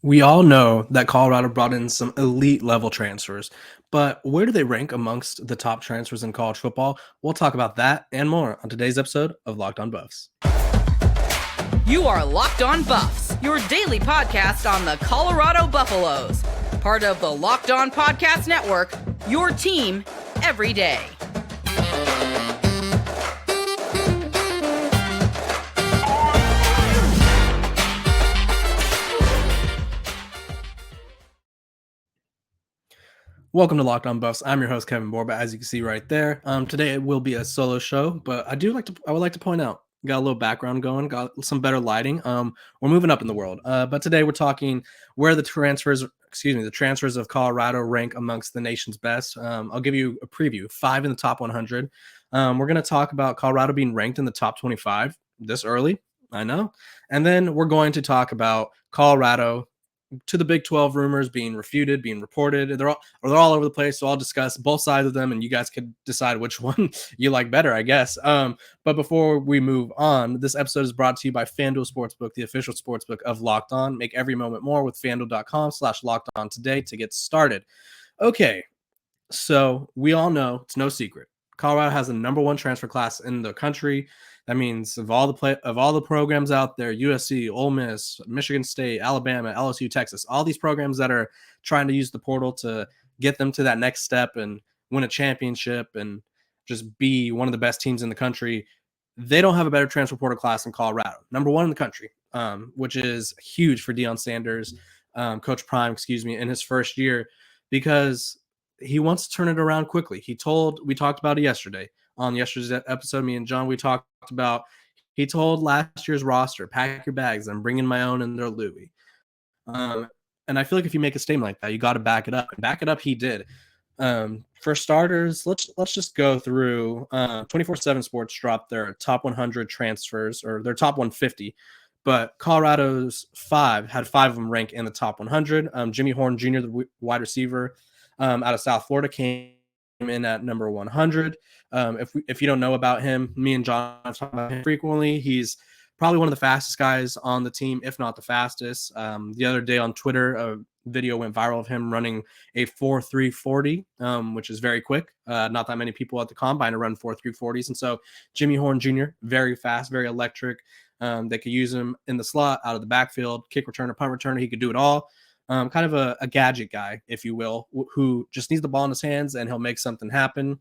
We all know that Colorado brought in some elite level transfers, but where do they rank amongst the top transfers in college football? We'll talk about that and more on today's episode of Locked On Buffs. You are Locked On Buffs, your daily podcast on the Colorado Buffaloes. Part of the Locked On Podcast Network, your team every day. Welcome to Locked On Buffs. I'm your host Kevin Borba, as you can see right there. Today it will be a solo show, but I would like to point out, got a little background going, got some better lighting. We're moving up in the world. But today we're talking where the transfers of Colorado rank amongst the nation's best. I'll give you a preview: 5 in the top 100. We're going to talk about Colorado being ranked in the top 25 this early. I know, and then we're going to talk about Colorado to the Big 12 rumors being refuted, being reported. They're all over the place. So I'll discuss both sides of them, and you guys could decide which one you like better, I guess. But before we move on, this episode is brought to you by FanDuel Sportsbook, the official sportsbook of Locked On. Make every moment more with FanDuel.com/Locked On today to get started. Okay, so we all know it's no secret. Colorado has the number one transfer class in the country. That means of all the programs out there, USC, Ole Miss, Michigan State, Alabama, LSU, Texas, all these programs that are trying to use the portal to get them to that next step and win a championship and just be one of the best teams in the country, they don't have a better transfer portal class than Colorado. Number one in the country, which is huge for Deion Sanders, Coach Prime, in his first year, because he wants to turn it around quickly. We talked about it yesterday. On yesterday's episode, me and John, he told last year's roster, pack your bags, I'm bringing my own and they're Louis. And I feel like if you make a statement like that, you got to back it up. And back it up, he did. For starters, let's just go through 24/7 Sports dropped their top 100 transfers, or their top 150. But Colorado's had five of them rank in the top 100. Jimmy Horn Jr., the wide receiver out of South Florida, came in at number 100. If you don't know about him, me and John have talked about him frequently. He's probably one of the fastest guys on the team, if not the fastest. The other day on Twitter, a video went viral of him running a 4.340, which is very quick. Not that many people at the combine to run 4.340s. And so Jimmy Horn Jr., very fast, very electric. They could use him in the slot, out of the backfield, kick returner, punt returner. He could do it all. Kind of a gadget guy, if you will, who just needs the ball in his hands and he'll make something happen.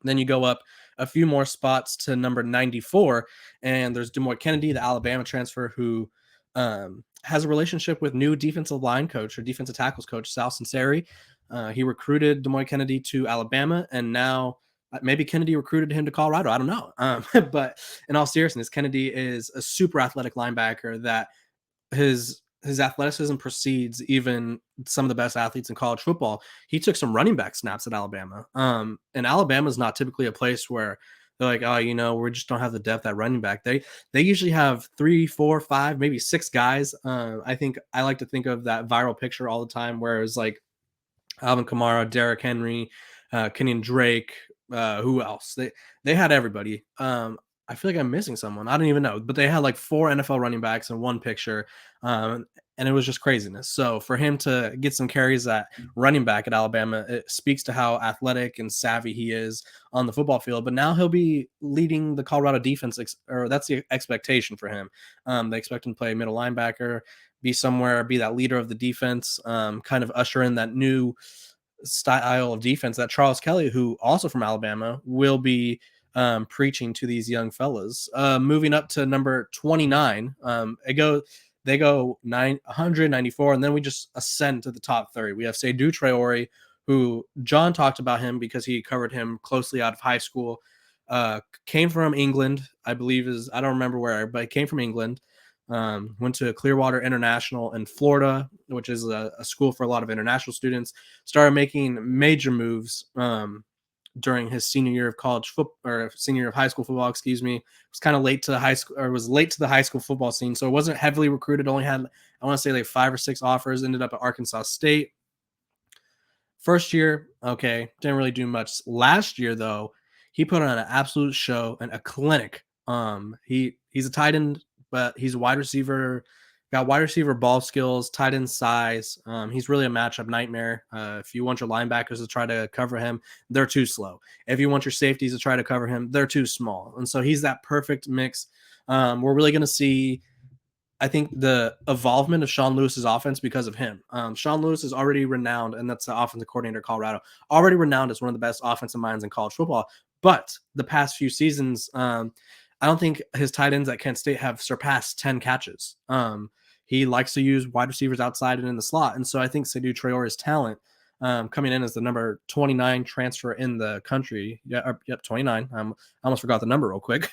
Then you go up a few more spots to number 94, and there's Demoy Kennedy, the Alabama transfer, who has a relationship with new defensive line coach or defensive tackles coach Sal Sunseri. He recruited Demoy Kennedy to Alabama, and now maybe Kennedy recruited him to Colorado. I don't know. But in all seriousness, Kennedy is a super athletic linebacker that his athleticism precedes even some of the best athletes in college football. He took some running back snaps at Alabama. And Alabama is not typically a place where they're like, oh, we just don't have the depth at running back. They usually have 3, 4, 5, maybe 6 guys. I think I like to think of that viral picture all the time, where it's like Alvin Kamara, Derrick Henry, Kenyon Drake, who else? They had everybody. I feel like I'm missing someone. I don't even know, but they had like 4 NFL running backs in one picture. And it was just craziness. So for him to get some carries at running back at Alabama, it speaks to how athletic and savvy he is on the football field. But now he'll be leading the Colorado defense, or that's the expectation for him. They expect him to play middle linebacker, be that leader of the defense, kind of usher in that new style of defense that Charles Kelly, who also from Alabama, will be preaching to these young fellas. Moving up to number 29, they go 194, and then we just ascend to the top 30. We have Seydou Traore, who John talked about him because he covered him closely out of high school. Came from England, I believe I don't remember where, but he came from England. Went to Clearwater International in Florida, which is a school for a lot of international students. Started making major moves during his senior year of high school football, was kind of late to the high school, or was late to the high school football scene. So it wasn't heavily recruited. Only had, I want to say, like 5 or 6 offers. Ended up at Arkansas State. First year, okay, didn't really do much. Last year, though, he put on an absolute show and a clinic. He's a tight end, but he's a wide receiver Got wide receiver ball skills, tight end size. He's really a matchup nightmare. If you want your linebackers to try to cover him, they're too slow. If you want your safeties to try to cover him, they're too small. And so he's that perfect mix. We're really going to see, I think, the evolvement of Sean Lewis's offense because of him. Sean Lewis is already renowned, and that's the offensive coordinator of Colorado, already renowned as one of the best offensive minds in college football. But the past few seasons, I don't think his tight ends at Kent State have surpassed 10 catches. He likes to use wide receivers outside and in the slot. And so I think Shedeur Traore's talent, coming in as the number 29 transfer in the country. Yep, 29. I almost forgot the number real quick.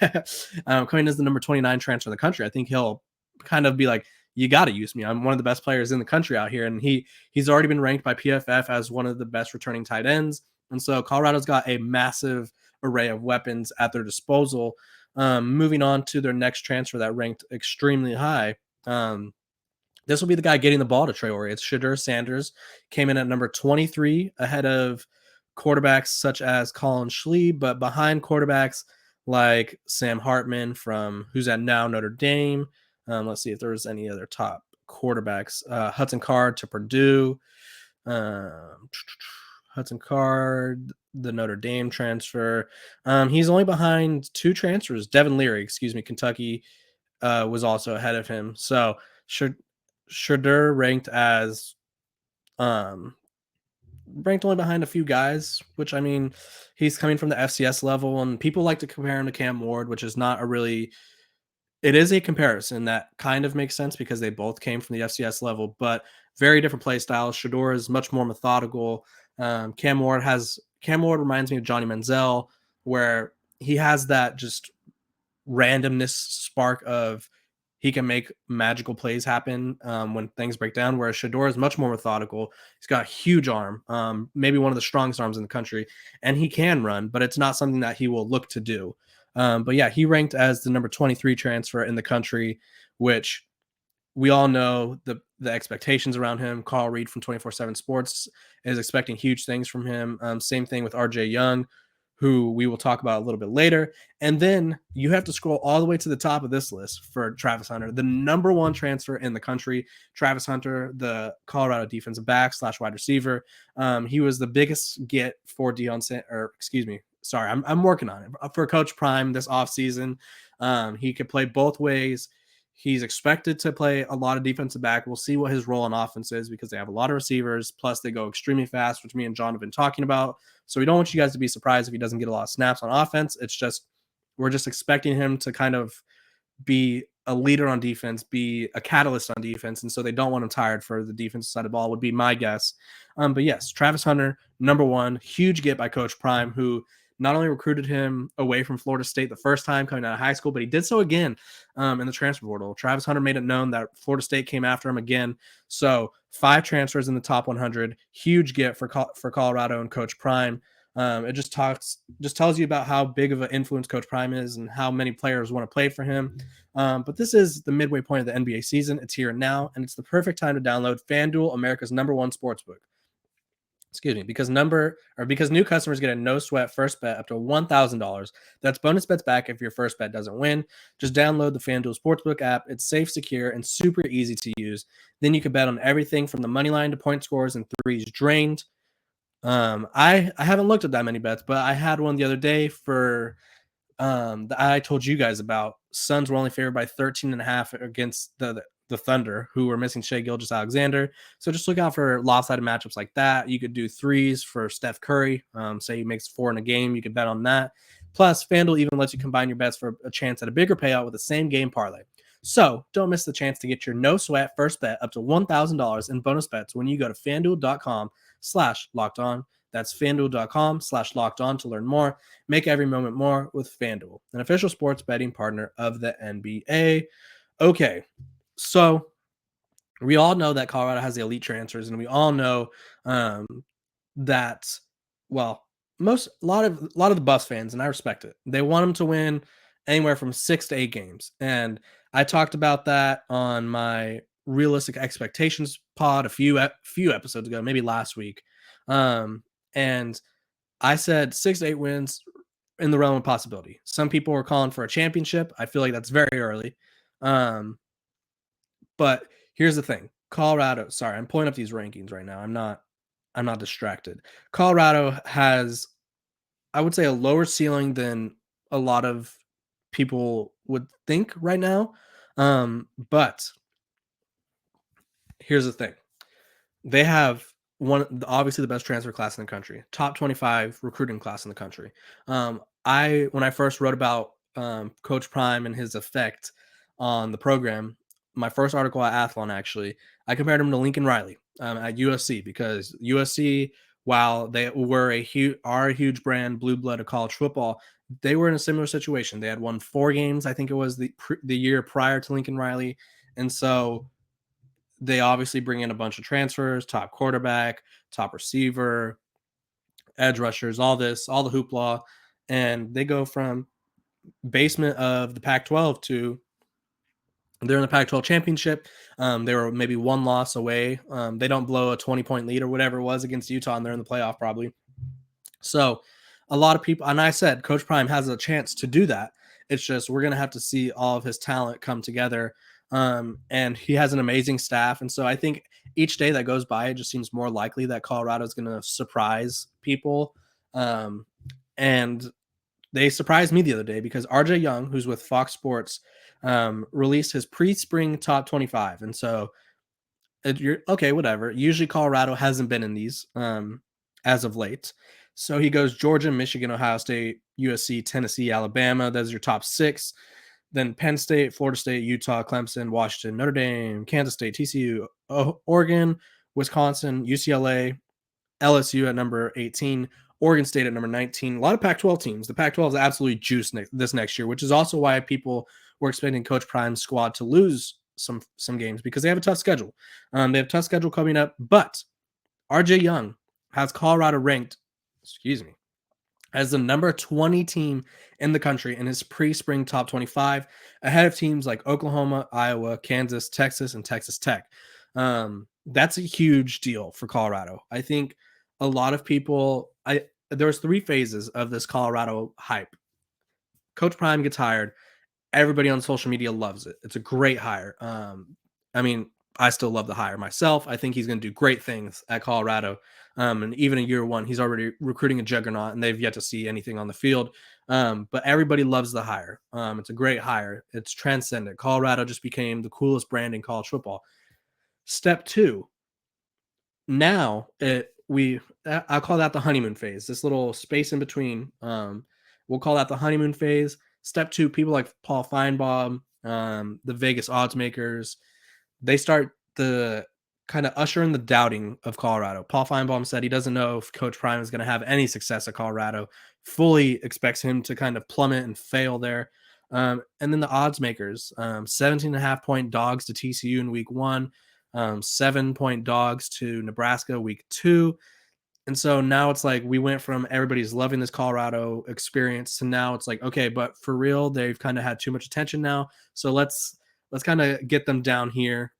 Coming in as the number 29 transfer in the country, I think he'll kind of be like, you got to use me. I'm one of the best players in the country out here. And he's already been ranked by PFF as one of the best returning tight ends. And so Colorado's got a massive array of weapons at their disposal. Moving on to their next transfer that ranked extremely high. This will be the guy getting the ball to Traore. It's Shedeur Sanders. Came in at number 23 ahead of quarterbacks such as Colin Schlee, but behind quarterbacks like Sam Hartman who's at now Notre Dame. Let's see if there's any other top quarterbacks. Hudson Card to Purdue. Hudson Card, the Notre Dame transfer. He's only behind two transfers. Devin Leary, Kentucky was also ahead of him. So Shedeur ranked only behind a few guys, which, I mean, he's coming from the FCS level, and people like to compare him to Cam Ward, which is not it is a comparison that kind of makes sense because they both came from the FCS level, but very different play styles. Shedeur is much more methodical. Cam Ward reminds me of Johnny Manziel, where he has that just randomness spark of he can make magical plays happen when things break down, whereas Shedeur is much more methodical. He's got a huge arm, maybe one of the strongest arms in the country, and he can run, but it's not something that he will look to do. But yeah, he ranked as the number 23 transfer in the country, which we all know the expectations around him. Carl Reed from 24/7 Sports is expecting huge things from him. Same thing with RJ Young, who we will talk about a little bit later. And then you have to scroll all the way to the top of this list for Travis Hunter, the number one transfer in the country. Travis Hunter, the Colorado defensive back / wide receiver. He was the biggest get for Deion Sanders, sorry, I'm working on it. For Coach Prime this offseason. He could play both ways. He's expected to play a lot of defensive back. We'll see what his role on offense is because they have a lot of receivers. Plus, they go extremely fast, which me and John have been talking about. So we don't want you guys to be surprised if he doesn't get a lot of snaps on offense. It's just we're just expecting him to kind of be a leader on defense, be a catalyst on defense, and so they don't want him tired for the defensive side of the ball, would be my guess. But yes, Travis Hunter, number one, huge get by Coach Prime, who not only recruited him away from Florida State the first time coming out of high school, but he did so again in the transfer portal. Travis Hunter made it known that Florida State came after him again. So 5 transfers in the top 100, huge get for Colorado and Coach Prime. It just tells you about how big of an influence Coach Prime is and how many players want to play for him. But this is the midway point of the NBA season. It's here now, and it's the perfect time to download FanDuel, America's #1 sportsbook. Because new customers get a no sweat first bet up to $1,000. That's bonus bets back if your first bet doesn't win. Just download the FanDuel Sportsbook app. It's safe, secure, and super easy to use. Then you can bet on everything from the money line to point scores and threes drained. I haven't looked at that many bets, but I had one the other day for that I told you guys about. Suns were only favored by 13.5 against the Thunder, who were missing Shai Gilgeous-Alexander. So just look out for lopsided matchups like that. You could do threes for Steph Curry. Say he makes 4 in a game, you could bet on that. Plus, FanDuel even lets you combine your bets for a chance at a bigger payout with the same game parlay. So don't miss the chance to get your no sweat first bet up to $1,000 in bonus bets when you go to FanDuel.com/lockedon. That's FanDuel.com/lockedon to learn more. Make every moment more with FanDuel, an official sports betting partner of the NBA. Okay, so we all know that Colorado has the elite transfers, and we all know that, well, a lot of the Buffs fans, and I respect it, they want them to win anywhere from 6 to 8 games. And I talked about that on my realistic expectations pod a few episodes ago, maybe last week. And I said 6 to 8 wins in the realm of possibility. Some people were calling for a championship. I feel like that's very early. But here's the thing. Colorado, sorry, I'm pulling up these rankings right now. I'm not distracted. Colorado has, I would say, a lower ceiling than a lot of people would think right now. But here's the thing. They have obviously the best transfer class in the country, top 25 recruiting class in the country. When I first wrote about Coach Prime and his effect on the program, my first article at Athlon actually, I compared him to Lincoln Riley at USC because USC, while they were a huge brand, blue blood of college football, they were in a similar situation. They had won 4 games, I think it was the year prior to Lincoln Riley, and so they obviously bring in a bunch of transfers, top quarterback, top receiver, edge rushers, all the hoopla, and they go from basement of the Pac-12 to they're in the Pac-12 championship. They were maybe one loss away. They don't blow a 20-point lead or whatever it was against Utah, and they're in the playoff probably. So a lot of people, and I said Coach Prime has a chance to do that. It's just we're going to have to see all of his talent come together. And he has an amazing staff. And so I think each day that goes by, it just seems more likely that Colorado is going to surprise people. And they surprised me the other day because RJ Young, who's with Fox Sports, released his pre-spring top 25. And so you're okay, whatever. Usually Colorado hasn't been in these as of late. So he goes Georgia, Michigan, Ohio State, USC, Tennessee, Alabama. Those are your top 6. Then Penn State, Florida State, Utah, Clemson, Washington, Notre Dame, Kansas State, TCU, Oregon, Wisconsin, UCLA, LSU at number 18, Oregon State at number 19. A lot of Pac-12 teams. The Pac-12 is absolutely juiced this next year, which is also why people were expecting Coach Prime's squad to lose some games because they have a tough schedule. They have a tough schedule coming up, but RJ Young has Colorado ranked, as the number 20 team in the country in his pre-spring top 25, ahead of teams like Oklahoma, Iowa, Kansas, Texas, and Texas Tech. That's a huge deal for Colorado. I think a lot of people, there was 3 phases of this Colorado hype. Coach Prime gets hired. Everybody on social media loves it. It's a great hire. I mean, I still love the hire myself. I think he's going to do great things at Colorado. And even in year 1, he's already recruiting a juggernaut, and they've yet to see anything on the field. But everybody loves the hire. It's a great hire. It's transcendent. Colorado just became the coolest brand in college football. Step 2. Now I'll call that the honeymoon phase. This little space in between. We'll call that the honeymoon phase. Step 2, people like Paul Feinbaum, the Vegas odds makers, they start the kind of usher in the doubting of Colorado. Paul Feinbaum said he doesn't know if Coach Prime is going to have any success at Colorado, fully expects him to kind of plummet and fail there. And then the odds makers, 17.5-point dogs to TCU in week 1, 7-point dogs to Nebraska week 2. And so now it's like we went from everybody's loving this Colorado experience to now it's like, okay, but for real, they've kind of had too much attention now. So let's kind of get them down here.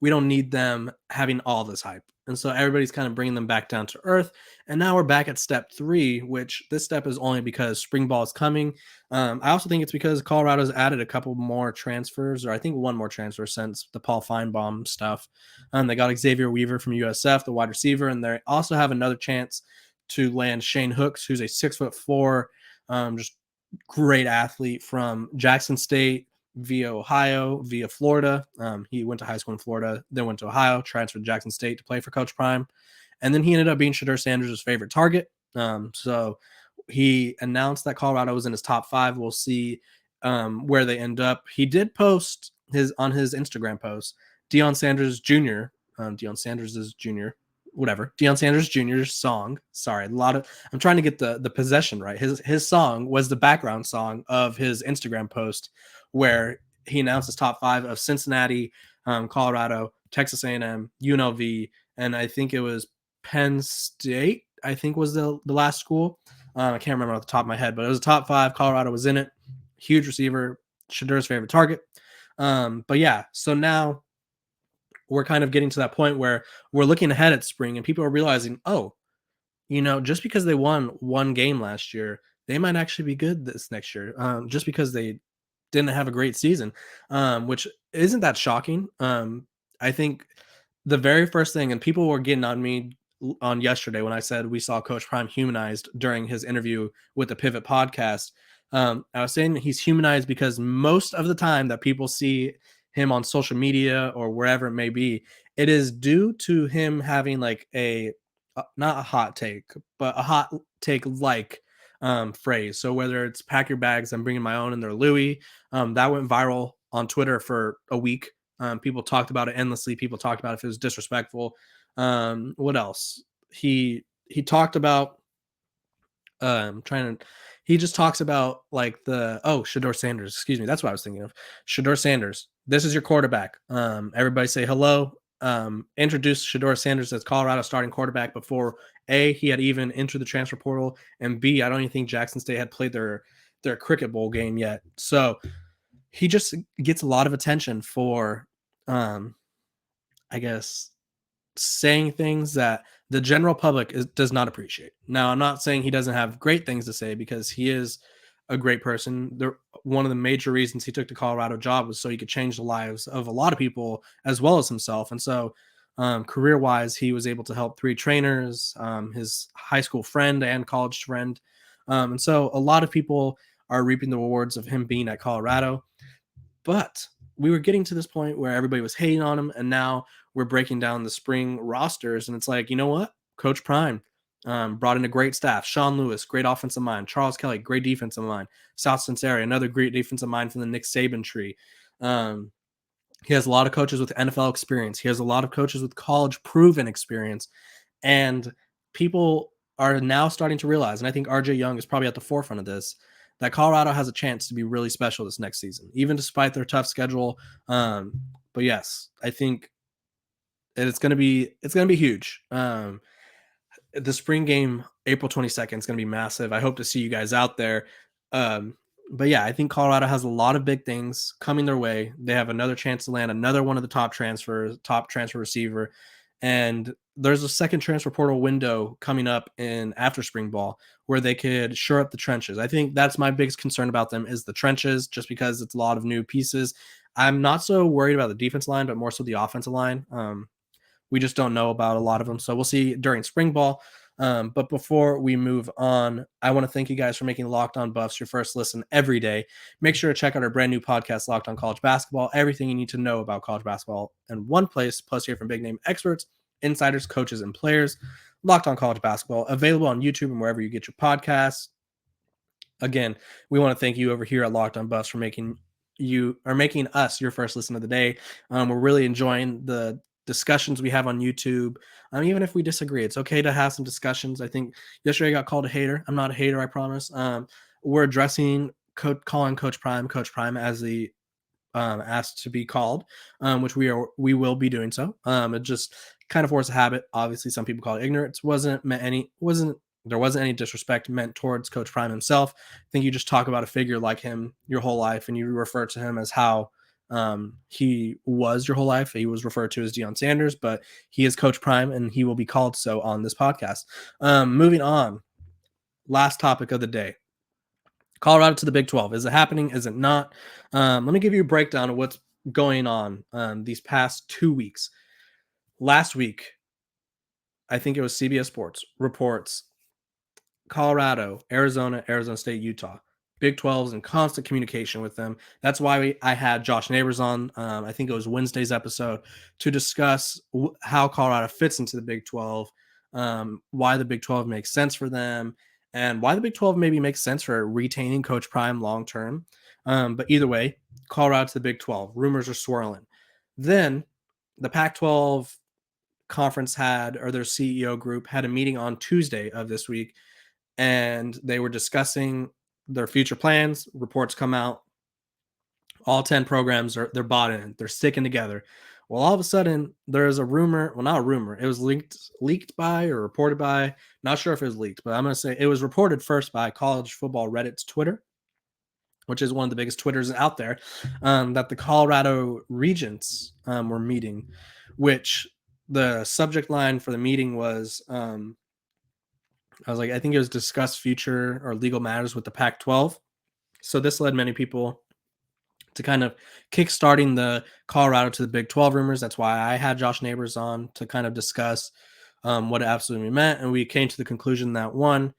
We don't need them having all this hype. And so everybody's kind of bringing them back down to earth. And now we're back at step 3, which this step is only because spring ball is coming. I also think it's because Colorado's added a couple more transfers, or I think one more transfer since the Paul Feinbaum stuff. They got Xavier Weaver from USF, the wide receiver, and they also have another chance to land Shane Hooks, who's a 6'4", just great athlete from Jackson State, via Ohio, via Florida. He went to high school in Florida, then went to Ohio, transferred to Jackson State to play for Coach Prime. And then he ended up being Shedeur Sanders' favorite target. So he announced that Colorado was in his top 5. We'll see where they end up. He did post on his Instagram post, Deion Sanders Jr., Deion Sanders' Jr., whatever, Deion Sanders Jr.'s song. Sorry, I'm trying to get the possession right. His song was the background song of his Instagram post, where he announced his top 5 of Cincinnati, Colorado, Texas A&M, UNLV, and I think it was Penn State, I think was the last school. I can't remember off the top of my head, but it was a top 5. Colorado was in it. Huge receiver, Shedeur's favorite target. But yeah, so now we're kind of getting to that point where we're looking ahead at spring and people are realizing, oh, just because they won one game last year, they might actually be good this next year. Just because they didn't have a great season, which isn't that shocking. I think the very first thing, and people were getting on me on yesterday when I said we saw Coach Prime humanized during his interview with the Pivot podcast. I was saying he's humanized because most of the time that people see him on social media or wherever it may be, it is due to him having like not a hot take, but a hot take like phrase. So whether it's pack your bags, I'm bringing my own, and they're Louis, that went viral on Twitter for a week. People talked about it endlessly. People talked about if it was disrespectful. What else? He talked about trying to. He just talks about like Shedeur Sanders. Excuse me, that's what I was thinking of. Shedeur Sanders. This is your quarterback. Everybody say hello. Introduced Shedeur Sanders as Colorado starting quarterback before he had even entered the transfer portal, and B, I don't even think Jackson State had played their cricket bowl game yet. So he just gets a lot of attention for, I guess, saying things that the general public does not appreciate. Now, I'm not saying he doesn't have great things to say because he is a great person. One of the major reasons he took the Colorado job was so he could change the lives of a lot of people as well as himself. And so, career-wise, he was able to help 3 trainers, his high school friend and college friend. And so a lot of people are reaping the rewards of him being at Colorado. But we were getting to this point where everybody was hating on him, and now we're breaking down the spring rosters, and it's like, you know what? Coach Prime brought in a great staff. Sean Lewis, great offensive mind. Charles Kelly, great defensive mind. South Cincinnati, another great defensive mind from the Nick Saban tree. He has a lot of coaches with NFL experience. He has a lot of coaches with college proven experience, and people are now starting to realize, and I think RJ Young is probably at the forefront of this, that Colorado has a chance to be really special this next season, even despite their tough schedule. But yes, I think it's gonna be huge. The spring game, April 22nd, is gonna be massive. I hope to see you guys out there. But yeah, I think Colorado has a lot of big things coming their way. They have another chance to land another one of the top transfer receiver. And there's a second transfer portal window coming up in after spring ball where they could shore up the trenches. I think that's my biggest concern about them is the trenches, just because it's a lot of new pieces. I'm not so worried about the defense line, but more so the offensive line. We just don't know about a lot of them. So we'll see during spring ball. But before we move on, I want to thank you guys for making Locked On Buffs your first listen every day. Make sure to check out our brand new podcast, Locked On College Basketball. Everything you need to know about college basketball in one place, plus hear from big name experts, insiders, coaches, and players. Locked On College Basketball, available on YouTube and wherever you get your podcasts. Again, we want to thank you over here at Locked On Buffs for making us your first listen of the day. We're really enjoying the discussions we have on YouTube. Even if we disagree, it's okay to have some discussions. I think yesterday I got called a hater. I'm not a hater, I promise. We're addressing calling Coach Prime as the asked to be called, which we will be doing so. It just kind of forced a habit. Obviously, some people call it ignorance. There wasn't any disrespect meant towards Coach Prime himself. I think you just talk about a figure like him your whole life, and you refer to him as how he was your whole life. He was referred to as Deion Sanders, but he is Coach Prime, and he will be called so on this podcast. Moving on, last topic of the day. Colorado to the Big 12. Is it happening? Is it not? Let me give you a breakdown of what's going on these past 2 weeks. Last week, I think it was CBS Sports reports Colorado, Arizona, Arizona State, Utah. Big 12's in constant communication with them. That's why I had Josh Neighbors on, I think it was Wednesday's episode, to discuss how Colorado fits into the Big 12, why the Big 12 makes sense for them, and why the Big 12 maybe makes sense for retaining Coach Prime long term. But either way, Colorado to the Big 12. Rumors are swirling. Then the Pac-12 conference their CEO group had a meeting on Tuesday of this week, and they were discussing their future plans. Reports come out. All 10 programs they're bought in. They're sticking together. Well, all of a sudden, there's a rumor. Well, not a rumor. It was leaked by or reported by. Not sure if it was leaked, but I'm going to say it was reported first by College Football Reddit's Twitter, which is one of the biggest Twitters out there, that the Colorado regents were meeting, which the subject line for the meeting was, I think it was discuss future or legal matters with the Pac-12. So this led many people to kind of kickstarting the Colorado to the Big 12 rumors. That's why I had Josh Neighbors on to kind of discuss what it absolutely meant. And we came to the conclusion that one,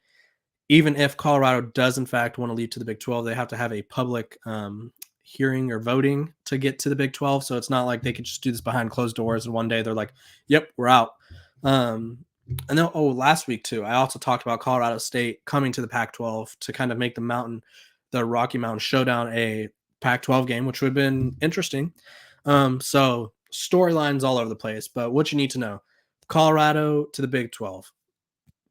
even if Colorado does in fact want to leave to the Big 12, they have to have a public hearing or voting to get to the Big 12. So it's not like they could just do this behind closed doors and one day they're like, yep, we're out. And then, last week too, I also talked about Colorado State coming to the Pac-12 to kind of make the Rocky Mountain Showdown a Pac-12 game, which would have been interesting. So storylines all over the place, but what you need to know, Colorado to the Big 12.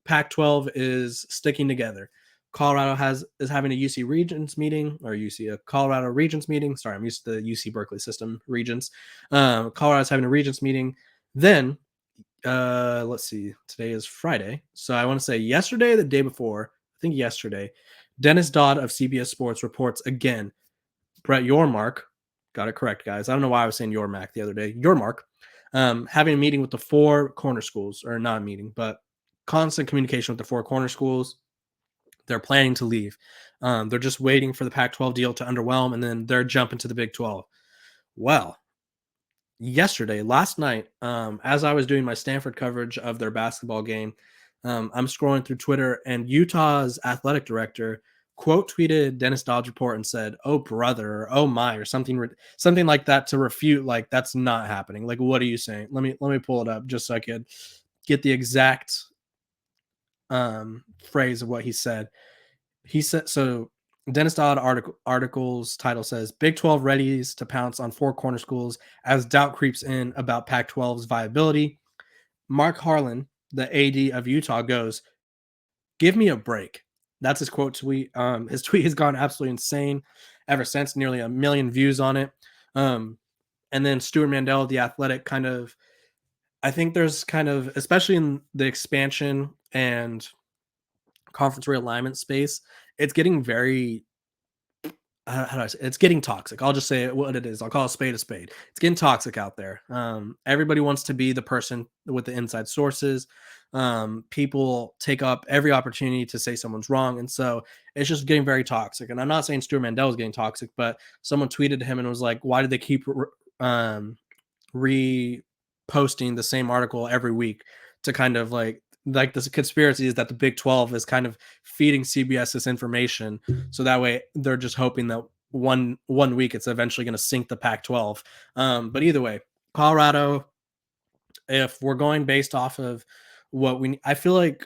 Pac-12 is sticking together. Colorado is having a UC Regents meeting, or a Colorado Regents meeting. Sorry, I'm used to the UC Berkeley system, Regents. Colorado's having a Regents meeting. Then, let's see, today is Friday. So I want to say yesterday, the day before, I think yesterday, Dennis Dodd of CBS Sports reports again, Brett Yormark, got it correct, guys. I don't know why I was saying Yormark the other day. Yormark, having a meeting with the 4 corner schools, or not a meeting, but constant communication with the 4 corner schools. They're planning to leave. They're just waiting for the Pac-12 deal to underwhelm, and then they're jumping to the Big 12. Well, last night, as I was doing my Stanford coverage of their basketball game, I'm scrolling through Twitter, and Utah's athletic director quote tweeted Dennis Dodd's report and said, "Oh brother," or "Oh my," or something like that to refute, like, that's not happening. Like, what are you saying? Let me pull it up just so I could get the exact phrase of what he said. He said, so Dennis Dodd article's title says, Big 12 readies to pounce on 4 corner schools as doubt creeps in about Pac-12's viability. Mark Harlan, the AD of Utah, goes, "Give me a break." That's his quote tweet. His tweet has gone absolutely insane ever since, nearly 1 million views on it. And then Stuart Mandel, the Athletic, I think there's especially in the expansion and conference realignment space, it's getting very, how do I say, it's getting toxic. I'll just say what it is. I'll call a spade a spade. It's getting toxic out there. Everybody wants to be the person with the inside sources. People take up every opportunity to say someone's wrong, and so it's just getting very toxic. And I'm not saying Stuart Mandel is getting toxic, but someone tweeted to him and was like, "Why did they keep reposting the same article every week to kind of like this conspiracy is that the Big 12 is kind of feeding CBS this information, so that way they're just hoping that one week it's eventually going to sink the Pac-12." But either way, Colorado, if we're going based off of I feel like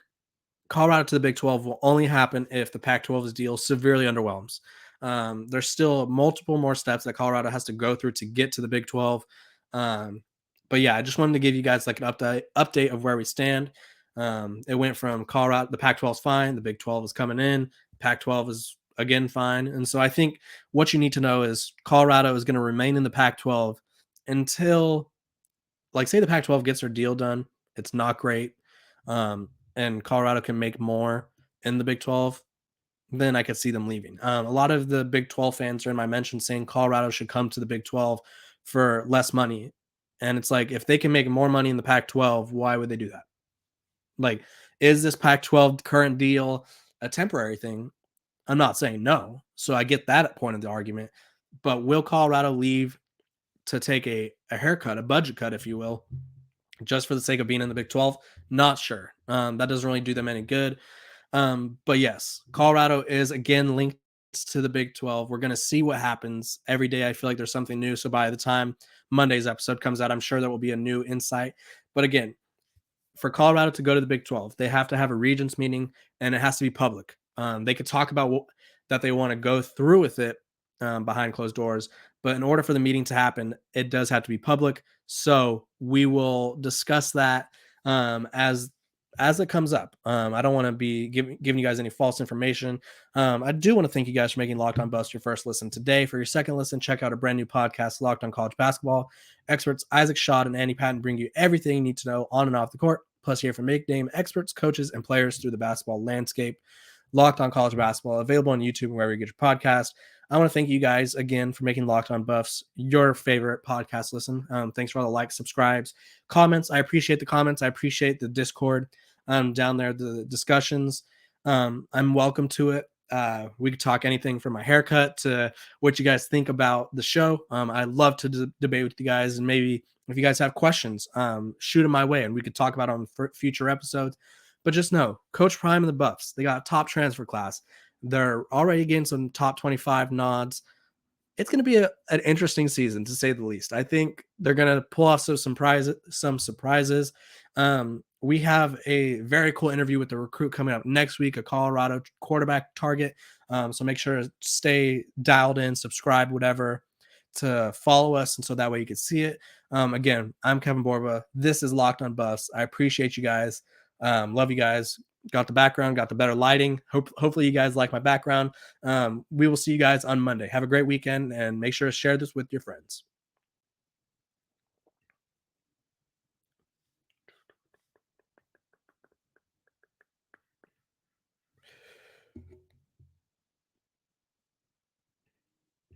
Colorado to the Big 12 will only happen if the Pac-12's deal severely underwhelms. There's still multiple more steps that Colorado has to go through to get to the Big 12. But yeah, I just wanted to give you guys like an update of where we stand. It went from Colorado, the Pac-12 is fine, the Big 12 is coming in, Pac-12 is again fine. And so I think what you need to know is Colorado is going to remain in the Pac-12 until, like, say the Pac-12 gets their deal done. It's not great. And Colorado can make more in the Big 12, then I could see them leaving. A lot of the Big 12 fans are in my mention saying Colorado should come to the Big 12 for less money. And it's like, if they can make more money in the Pac-12, why would they do that? Like, is this Pac-12 current deal a temporary thing? I'm not saying no. So I get that point of the argument. But will Colorado leave to take a haircut, a budget cut, if you will, just for the sake of being in the Big 12? Not sure. That doesn't really do them any good. But yes, Colorado is again linked to the Big 12. We're going to see what happens every day. I feel like there's something new. So by the time Monday's episode comes out, I'm sure there will be a new insight. But again, for Colorado to go to the Big 12, they have to have a Regents meeting, and it has to be public. They could talk about that they want to go through with it behind closed doors, but in order for the meeting to happen, it does have to be public. So we will discuss that as it comes up. I don't want to be giving you guys any false information. I do want to thank you guys for making Locked On Buffs your first listen today. For your second listen, check out a brand new podcast, Locked On College Basketball. Experts Isaac Schott and Andy Patton bring you everything you need to know on and off the court. Plus, hear from make-name experts, coaches, and players through the basketball landscape. Locked On College Basketball, available on YouTube and wherever you get your podcast. I want to thank you guys again for making Locked On Buffs your favorite podcast listen. Thanks for all the likes, subscribes, comments. I appreciate the comments. I appreciate the Discord down there, the discussions. I'm welcome to it. We could talk anything from my haircut to what you guys think about the show. I love to debate with you guys, and maybe if you guys have questions, shoot them my way, and we could talk about it on future episodes. But just know, Coach Prime and the Buffs, they got a top transfer class. They're already getting some top 25 nods. It's going to be an interesting season, to say the least. I think they're going to pull off some surprises. We have a very cool interview with the recruit coming up next week, a Colorado quarterback target. So make sure to stay dialed in, subscribe, whatever, to follow us, and so that way you can see it. Again, I'm Kevin Borba. This is Locked on Buffs. I appreciate you guys. Love you guys. Got the background, got the better lighting. Hopefully you guys like my background. We will see you guys on Monday. Have a great weekend, and make sure to share this with your friends.